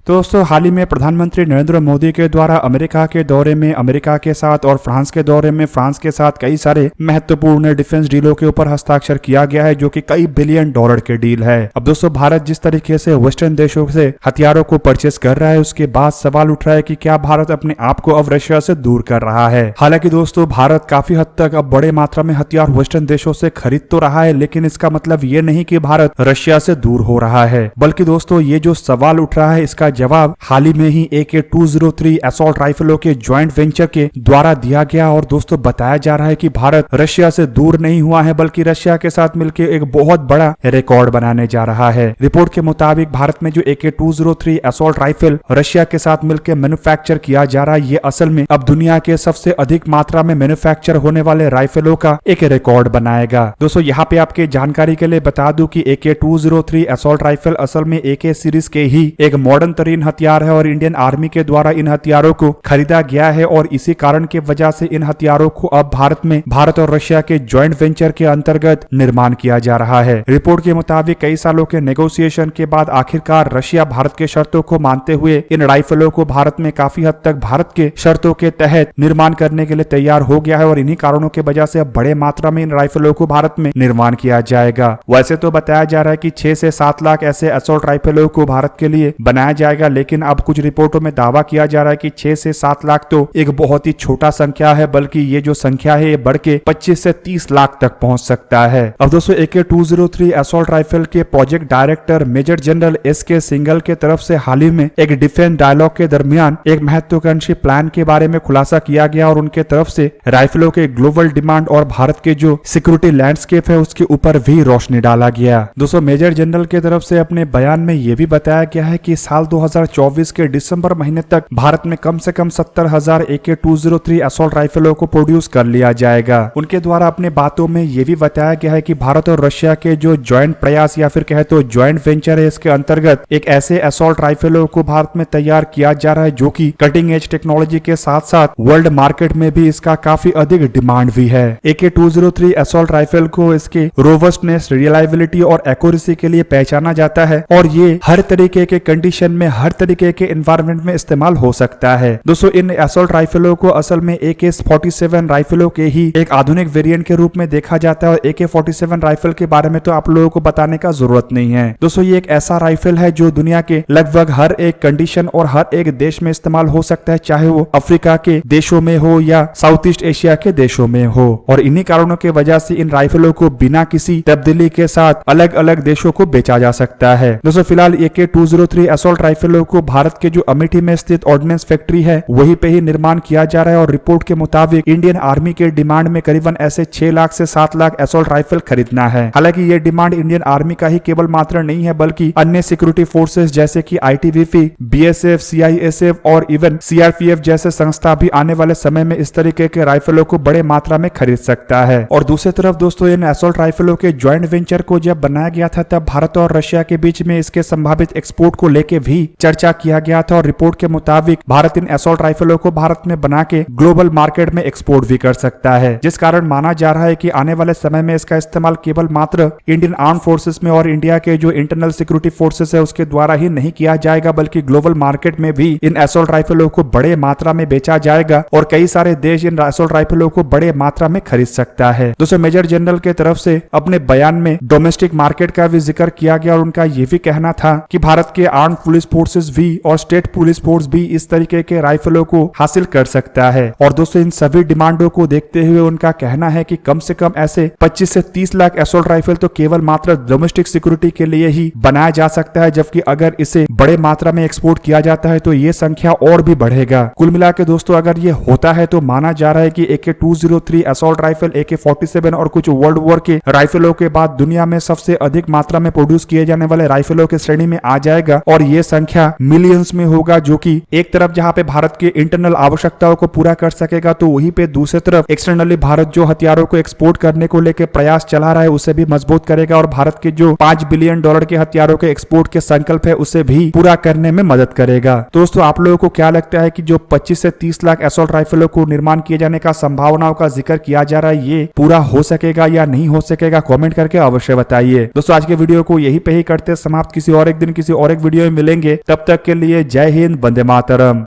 तो दोस्तों हाल ही में प्रधानमंत्री नरेंद्र मोदी के द्वारा अमेरिका के दौरे में अमेरिका के साथ और फ्रांस के दौरे में फ्रांस के साथ कई सारे महत्वपूर्ण डिफेंस डीलों के ऊपर हस्ताक्षर किया गया है, जो कि कई बिलियन डॉलर के डील है। अब दोस्तों भारत जिस तरीके से वेस्टर्न देशों से हथियारों को परचेस कर रहा है, उसके बाद सवाल उठ रहा है कि क्या भारत अपने आप को अब रशिया से दूर कर रहा है। हालांकि दोस्तों भारत काफी हद तक अब बड़े मात्रा में हथियार वेस्टर्न देशों से खरीद तो रहा है, लेकिन इसका मतलब ये नहीं कि भारत रशिया से दूर हो रहा है। बल्कि दोस्तों ये जो सवाल उठ रहा है, इसका जवाब हाल ही में ही AK-203 असॉल्ट राइफलों के ज्वाइंट वेंचर के द्वारा दिया गया। और दोस्तों बताया जा रहा है कि भारत रशिया से दूर नहीं हुआ है, बल्कि रशिया के साथ मिलकर एक बहुत बड़ा रिकॉर्ड बनाने जा रहा है। रिपोर्ट के मुताबिक भारत में जो AK-203 असॉल्ट राइफल रशिया के साथ मिलकर मैन्युफैक्चर किया जा रहा है, ये असल में अब दुनिया के सबसे अधिक मात्रा में मैन्युफैक्चर होने वाले राइफलों का एक रिकॉर्ड बनाएगा। दोस्तों यहाँ पे आपके जानकारी के लिए बता दूं कि AK-203 असॉल्ट राइफल असल में AK सीरीज के ही एक मॉडर्न तरीन हथियार है और इंडियन आर्मी के द्वारा इन हथियारों को खरीदा गया है। और इसी कारण की वजह से इन हथियारों को अब भारत और रशिया के ज्वाइंट वेंचर के अंतर्गत निर्माण किया जा रहा है। रिपोर्ट के मुताबिक कई सालों के नेगोशिएशन के बाद आखिरकार रशिया भारत के शर्तों को मानते हुए इन राइफलों को भारत में काफी हद तक भारत के शर्तों के तहत निर्माण करने के लिए तैयार हो गया है। और इन्हीं कारणों की वजह से अब बड़े मात्रा में इन राइफलों को भारत में निर्माण किया जाएगा। वैसे तो बताया जा रहा है कि 6 से 7 लाख ऐसे असॉल्ट राइफलों को भारत के लिए बनाया जाएगा, लेकिन अब कुछ रिपोर्टों में दावा किया जा रहा है कि 6 से 7 लाख तो एक बहुत ही छोटा संख्या है, बल्कि ये जो संख्या है ये बढ़ के 25 से 30 लाख तक पहुंच सकता है। अब दोस्तों AK-203 असॉल्ट राइफल के project director major general SK सिंगल के तरफ से हाल ही में एक डिफेंस डायलॉग के दरमियान एक महत्वाकांक्षी प्लान के बारे में खुलासा किया गया और उनके तरफ से राइफलों के ग्लोबल डिमांड और भारत के जो सिक्योरिटी लैंडस्केप है उसके ऊपर भी रोशनी डाला गया। दोस्तों मेजर जनरल के तरफ से अपने बयान में यह भी बताया गया है कि साल 2024 के दिसंबर महीने तक भारत में कम से कम 70,000 AK-203 असॉल्ट राइफलों को प्रोड्यूस कर लिया जाएगा। उनके द्वारा अपने बातों में यह भी बताया गया है कि भारत और रशिया के जो ज्वाइंट प्रयास या फिर कहे तो ज्वाइंट वेंचर है, इसके अंतर्गत एक ऐसे असॉल्ट राइफलों को भारत में तैयार किया जा रहा है जो कि कटिंग एज टेक्नोलॉजी के साथ साथ वर्ल्ड मार्केट में भी इसका काफी अधिक डिमांड भी है। AK-203 असॉल्ट राइफल को इसके रोबस्टनेस, रिलायबिलिटी और एक्यूरेसी के लिए पहचाना जाता है और ये हर तरीके के कंडीशन में, हर तरीके के एनवायरनमेंट में इस्तेमाल हो सकता है। दोस्तों इन असॉल्ट राइफलों को असल में AK-47 राइफलों के ही एक आधुनिक वेरिएंट के रूप में देखा जाता है और AK-47 राइफल के बारे में तो आप लोगों को बताने का जरूरत नहीं है। दोस्तों ये एक ऐसा राइफल है जो दुनिया के लगभग हर एक कंडीशन और हर एक देश में इस्तेमाल हो सकता है, चाहे वो अफ्रीका के देशों में हो या साउथ ईस्ट एशिया के देशों में हो। और इन्हीं कारणों की वजह से इन राइफलों को बिना किसी तब्दीली के साथ अलग अलग देशों को बेचा जा सकता है। दोस्तों फिलहाल AK-203 असॉल्ट राइफलों को भारत के जो अमेठी में स्थित ऑर्डिनेंस फैक्ट्री है वहीं पे ही निर्माण किया जा रहा है। और रिपोर्ट के मुताबिक इंडियन आर्मी के डिमांड में करीबन ऐसे 6 लाख से 7 लाख असॉल्ट राइफल खरीदना है। हालांकि ये डिमांड इंडियन आर्मी का ही केवल मात्र नहीं है, बल्कि अन्य सिक्योरिटी फोर्सेस जैसे कि ITBP, BSF, CISF और इवन CRPF जैसे संस्था भी आने वाले समय में इस तरीके के राइफलों को बड़े मात्रा में खरीद सकता है। और दूसरी तरफ दोस्तों इन असॉल्ट राइफलों के ज्वाइंट वेंचर को जब बनाया गया था तब भारत और रशिया के बीच में इसके संभावित एक्सपोर्ट को लेकर भी चर्चा किया गया था। और रिपोर्ट के मुताबिक भारत इन असॉल्ट राइफलों को भारत में बना के ग्लोबल मार्केट में एक्सपोर्ट भी कर सकता है, जिस कारण माना जा रहा है कि आने वाले समय में इसका इस्तेमाल केवल मात्र इंडियन आर्म फोर्सेस में और इंडिया के जो इंटरनल सिक्योरिटी फोर्सेस है उसके द्वारा ही नहीं किया जाएगा, बल्कि ग्लोबल मार्केट में भी इन असॉल्ट राइफलों को बड़े मात्रा में बेचा जाएगा और कई सारे देश इन असॉल्ट राइफलों को बड़े मात्रा में खरीद सकता है। दोस्तों मेजर जनरल के तरफ से अपने बयान में डोमेस्टिक मार्केट का भी जिक्र किया गया और उनका यह भी कहना था कि भारत के आर्म पुलिस फोर्सेस भी और स्टेट पुलिस फोर्स भी इस तरीके के राइफलों को हासिल कर सकता है। और दोस्तों इन सभी डिमांडों को देखते हुए उनका कहना है कि कम से कम ऐसे 25 से 30 लाख असॉल्ट राइफल तो केवल मात्र डोमेस्टिक सिक्योरिटी के लिए ही बनाया जा सकता है, जबकि अगर इसे बड़े मात्रा में एक्सपोर्ट किया जाता है तो ये संख्या और भी बढ़ेगा। कुल मिला के दोस्तों अगर ये होता है तो माना जा रहा है कि AK-203 असॉल्ट राइफल, AK-47 और कुछ वर्ल्ड वॉर के राइफलों के बाद दुनिया में सबसे अधिक मात्रा में प्रोड्यूस किए जाने वाले राइफलों की श्रेणी में आ जाएगा और ये संख्या मिलियंस में होगा, जो कि एक तरफ जहां पे भारत के इंटरनल आवश्यकताओं को पूरा कर सकेगा तो वहीं पे दूसरी तरफ एक्सटर्नली भारत जो हथियारों को एक्सपोर्ट करने को लेकर प्रयास चला रहा है उसे भी मजबूत करेगा और भारत के जो $5 बिलियन के हथियारों के एक्सपोर्ट के संकल्प है उसे भी पूरा करने में मदद करेगा। दोस्तों आप लोगों को क्या लगता है कि जो 25 से 30 लाख असॉल्ट राइफलों को निर्माण किए जाने का संभावनाओं का जिक्र किया जा रहा है, ये पूरा हो सकेगा या नहीं हो सकेगा? कमेंट करके अवश्य बताइए। दोस्तों आज के वीडियो को यही पे ही करते समाप्त। किसी और एक दिन किसी और एक वीडियो में मिलेंगे। तब तक के लिए जय हिंद, वंदे मातरम।